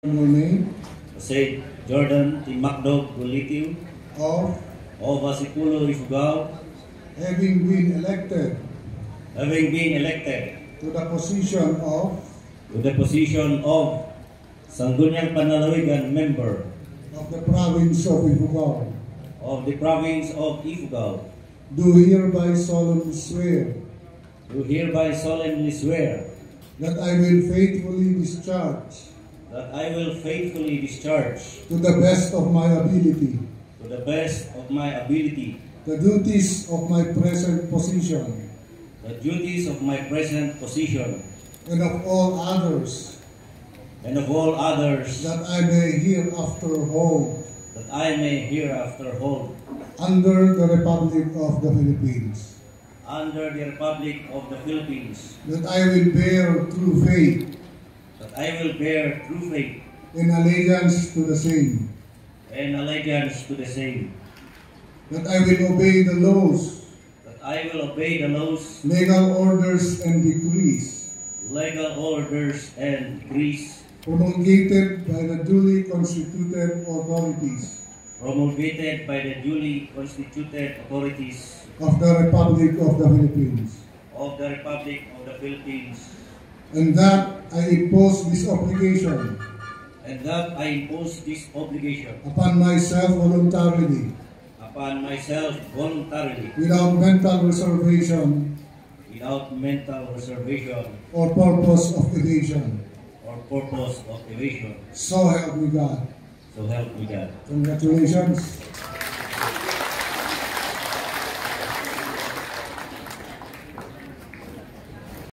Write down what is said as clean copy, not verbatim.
Your name Said Jordan Timacdog Gulitiu of of Asipulo Ifugao, having been elected having been elected to the position of Sangguniang Panlalawigan member of the province of Ifugao, of the province of Ifugao, do hereby solemnly swear do hereby solemnly swear that I will faithfully discharge to the best of my ability the best of my ability the duties of my present position the duties of my present position and of all others that I may hereafter hold under the Republic of the Philippines, that I will bear true faith in allegiance to the same, that I will obey the laws, legal orders and decrees promulgated by the duly constituted authorities of the Republic of the Philippines, and that I impose this obligation upon myself voluntarily, without mental reservation or purpose of evasion. So help me God. So help me God. Congratulations.